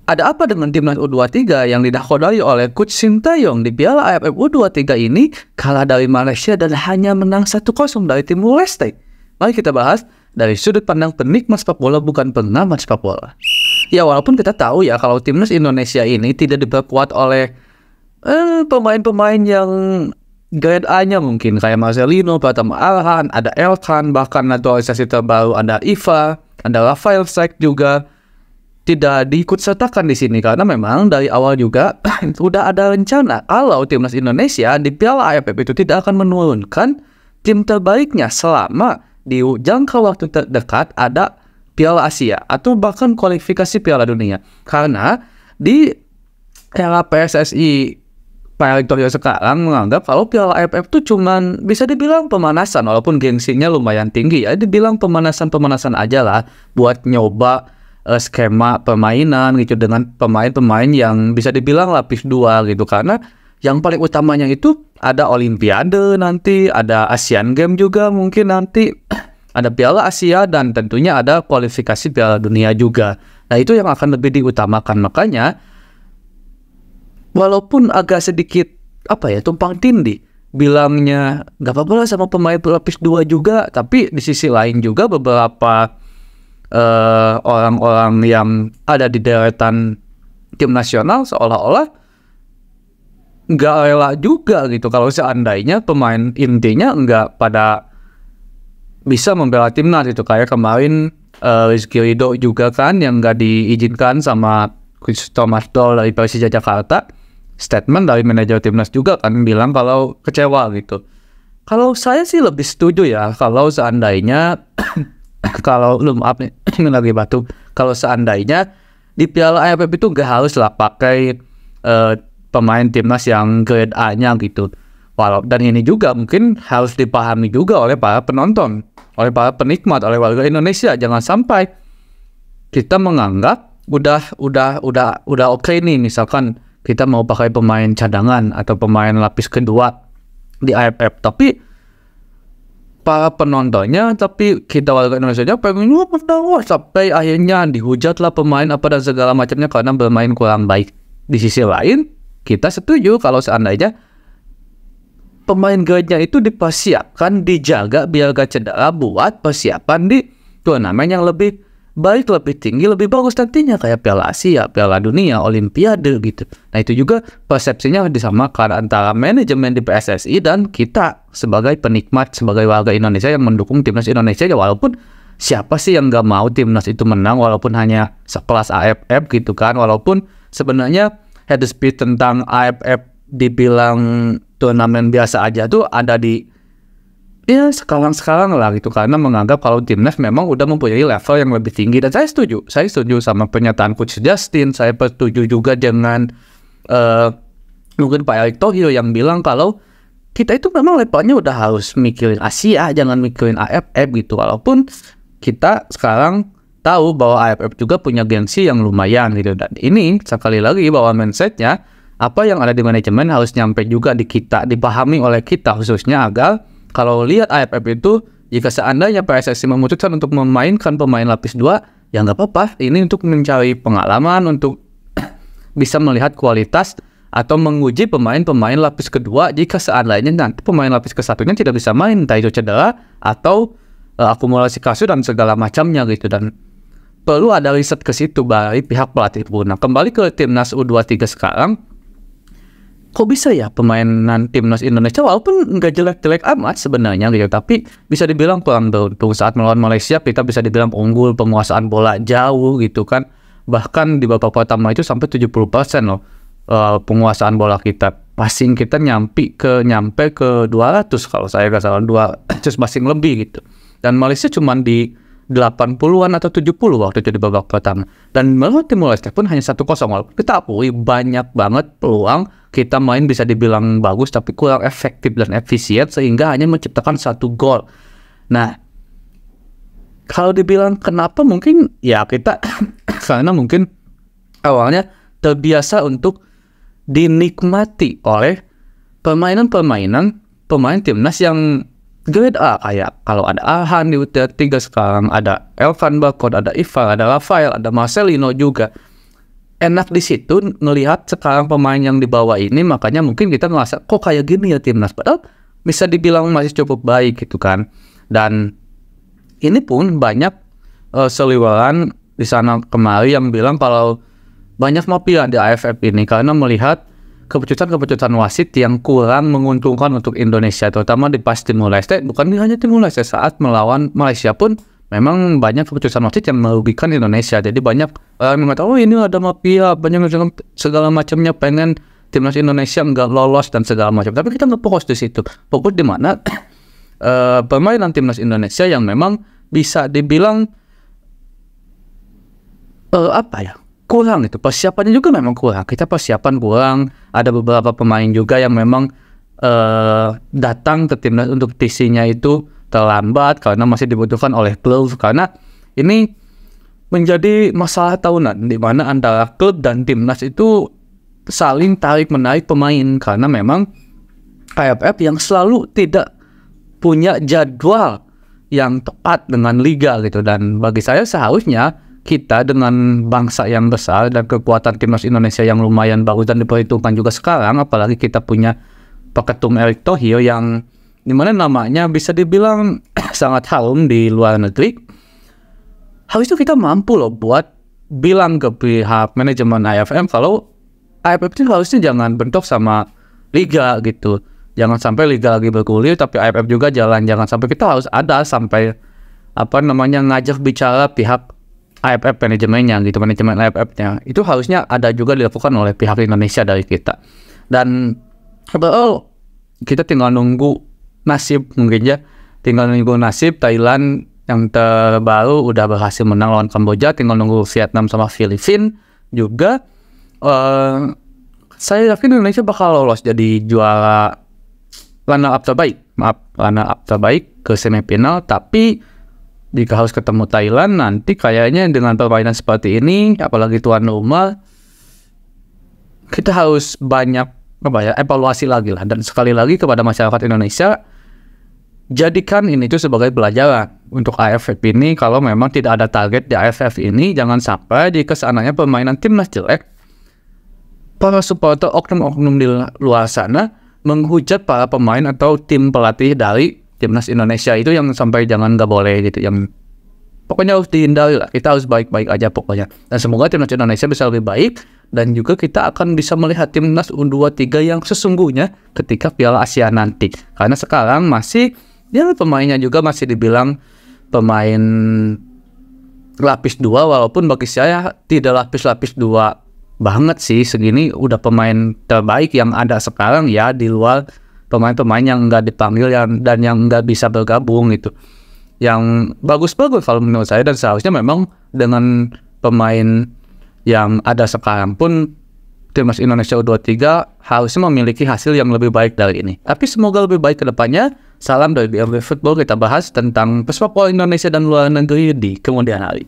ada apa dengan timnas U23 yang dinakodai oleh Coach Sintayong di Piala AFF U23 ini kalah dari Malaysia dan hanya menang 1-0 dari Timur Leste? Mari kita bahas dari sudut pandang penikmat sepak bola, bukan pengamat sepak bola. Ya, walaupun kita tahu ya kalau timnas Indonesia ini tidak diperkuat oleh pemain-pemain yang grade A-nya mungkin kayak Marcelino, Pratama Arhan, ada Elkan, bahkan naturalisasi terbaru ada Iva, ada Rafael Struijk juga tidak diikutsertakan di sini karena memang dari awal juga sudah ada rencana kalau timnas Indonesia di Piala AFF itu tidak akan menurunkan tim terbaiknya selama di jangka waktu terdekat ada Piala Asia atau bahkan kualifikasi Piala Dunia. Karena di era PSSI Pak Erick Thohir sekarang menganggap kalau Piala AFF itu cuman bisa dibilang pemanasan, walaupun gengsinya lumayan tinggi ya, dibilang pemanasan aja lah buat nyoba skema permainan gitu dengan pemain-pemain yang bisa dibilang lapis 2 gitu, karena yang paling utamanya itu ada Olimpiade nanti, ada Asian Games juga mungkin nanti, ada Piala Asia dan tentunya ada kualifikasi Piala Dunia juga. Nah itu yang akan lebih diutamakan, makanya walaupun agak sedikit tumpang tindih bilangnya nggak apa-apa lah sama pemain pelapis 2 juga, tapi di sisi lain juga beberapa orang-orang yang ada di deretan tim nasional seolah-olah nggak rela juga gitu kalau seandainya pemain intinya nggak pada bisa membela timnas itu. Kayak kemarin Rizky Ridho juga kan yang nggak diizinkan sama Coach Thomas Doll dari Persija Jakarta. Statement dari manajer timnas juga kan bilang kalau kecewa gitu. Kalau saya sih lebih setuju ya kalau seandainya kalau seandainya di Piala AFF itu nggak harus lah pakai pemain timnas yang grade A-nya gitu. Dan ini juga mungkin harus dipahami juga oleh para penonton, oleh para penikmat, oleh warga Indonesia. Jangan sampai kita menganggap udah oke nih, misalkan kita mau pakai pemain cadangan atau pemain lapis kedua di AFF, tapi para penontonnya, tapi kita warga Indonesia pengen menang sampai akhirnya dihujatlah pemain apa dan segala macamnya karena bermain kurang baik. Di sisi lain, kita setuju kalau seandainya pemain grade-nya itu dipersiapkan, dijaga biar gak cedera buat persiapan di turnamen yang lebih baik, lebih tinggi, lebih bagus nantinya kayak Piala Asia, Piala Dunia, Olimpiade gitu. Nah itu juga persepsinya disamakan antara manajemen di PSSI dan kita sebagai penikmat, sebagai warga Indonesia yang mendukung timnas Indonesia ya. Walaupun siapa sih yang gak mau timnas itu menang walaupun hanya sekelas AFF gitu kan. Walaupun sebenarnya head speech tentang AFF dibilang turnamen biasa aja tuh ada di sekarang lah gitu, karena menganggap kalau timnas memang udah mempunyai level yang lebih tinggi. Dan saya setuju sama pernyataan Coach Justin. Saya setuju juga dengan mungkin Pak Erick Thohir yang bilang kalau kita itu memang levelnya udah harus mikirin Asia, jangan mikirin AFF gitu. Walaupun kita sekarang tahu bahwa AFF juga punya gengsi yang lumayan gitu. Dan ini sekali lagi bahwa mindsetnya apa yang ada di manajemen harus nyampe juga di kita, dipahami oleh kita khususnya, agar kalau lihat AFF itu, jika seandainya PSSI memutuskan untuk memainkan pemain lapis 2, ya nggak apa-apa. Ini untuk mencari pengalaman, untuk bisa melihat kualitas atau menguji pemain-pemain lapis kedua jika seandainya nanti pemain lapis ke-1-nya tidak bisa main, entah itu cedera atau akumulasi kasus dan segala macamnya gitu. Dan perlu ada riset ke situ dari pihak pelatih pun. Nah, kembali ke timnas U23 sekarang, kok bisa ya pemainan timnas Indonesia walaupun nggak jelek-jelek amat sebenarnya gitu, tapi bisa dibilang kurang beruntung. Saat melawan Malaysia kita bisa dibilang unggul, penguasaan bola jauh gitu kan, bahkan di babak pertama itu sampai 70% loh penguasaan bola kita. Passing kita nyampe ke 200 kalau saya nggak salah, 200 passing lebih gitu. Dan Malaysia cuma di 80-an atau 70 waktu itu di babak pertama. Dan melawan Timor Leste pun hanya 1-0. Walaupun kita akui banyak banget peluang, kita main bisa dibilang bagus tapi kurang efektif dan efisien sehingga hanya menciptakan 1 gol. Nah, kalau dibilang kenapa, mungkin ya kita karena mungkin awalnya terbiasa untuk dinikmati oleh pemain timnas yang grade A, kayak kalau ada Arhan di U23 sekarang, ada Elkan Bakot, ada Ivan, ada Rafael, ada Marcelino juga. enak di situ ngelihat sekarang pemain yang dibawa ini, makanya mungkin kita ngerasa kok kayak gini ya timnas, padahal bisa dibilang masih cukup baik gitu kan. Dan ini pun banyak seliweran di sana kemari yang bilang kalau banyak mafia di AFF ini karena melihat keputusan-keputusan wasit yang kurang menguntungkan untuk Indonesia, terutama di pas Timur Leste. Bukan hanya Timur Leste, saat melawan Malaysia pun memang banyak keputusan wasit yang merugikan Indonesia. Jadi banyak orang mengatakan, oh ini ada mafia, banyak segala macamnya, pengen timnas Indonesia nggak lolos dan segala macam. Tapi kita nggak fokus di situ. Fokus di mana permainan timnas Indonesia yang memang bisa dibilang kurang itu. Persiapannya juga memang kurang. Kita persiapan kurang. Ada beberapa pemain juga yang memang datang ke timnas untuk TC-nya itu terlambat karena masih dibutuhkan oleh klub. Karena ini menjadi masalah tahunan di mana antara klub dan timnas itu saling tarik-menarik pemain, karena memang AFF yang selalu tidak punya jadwal yang tepat dengan liga gitu. Dan bagi saya seharusnya kita dengan bangsa yang besar dan kekuatan timnas Indonesia yang lumayan bagus dan diperhitungkan juga sekarang, apalagi kita punya Peketum Erick Thohir yang dimana namanya bisa dibilang sangat harum di luar negeri, harusnya kita mampu loh buat bilang ke pihak manajemen AFF kalau AFF itu harusnya jangan bentrok sama liga gitu. Jangan sampai liga lagi bergulir tapi AFF juga jalan. Jangan sampai kita harus ada sampai ngajak bicara pihak AFF manajemennya gitu, manajemen AFF-nya. Itu harusnya ada juga dilakukan oleh pihak Indonesia dari kita. Dan kita tinggal nunggu nasib mungkin ya. Tinggal nunggu nasib. Thailand yang terbaru udah berhasil menang lawan Kamboja, tinggal nunggu Vietnam sama Filipina juga. Saya yakin Indonesia bakal lolos jadi juara runner-up terbaik ke semifinal. Tapi jika harus ketemu Thailand nanti kayaknya dengan permainan seperti ini, apalagi tuan rumah, kita harus banyak evaluasi lagi lah. Dan sekali lagi kepada masyarakat Indonesia, jadikan ini tuh sebagai pelajaran untuk AFF ini. Kalau memang tidak ada target di AFF ini, jangan sampai di kesananya permainan timnas jelek, para supporter oknum-oknum di luar sana menghujat para pemain atau tim pelatih dari timnas Indonesia. Itu yang sampai nggak boleh gitu. Yang pokoknya harus dihindari lah. Kita harus baik-baik aja pokoknya. Dan semoga timnas Indonesia bisa lebih baik. Dan juga kita akan bisa melihat timnas U23 yang sesungguhnya ketika Piala Asia nanti. Karena sekarang masih pemainnya juga masih dibilang pemain lapis 2, walaupun bagi saya tidak lapis 2 banget sih. Segini udah pemain terbaik yang ada sekarang ya, di luar pemain-pemain yang nggak dipanggil dan yang nggak bisa bergabung gitu. Yang bagus-bagus kalau menurut saya, dan seharusnya memang dengan pemain yang ada sekarang pun timnas Indonesia U23 harusnya memiliki hasil yang lebih baik dari ini. Tapi semoga lebih baik ke depannya. Salam dari BLB Football, kita bahas tentang pesepak bola Indonesia dan luar negeri di kemudian hari.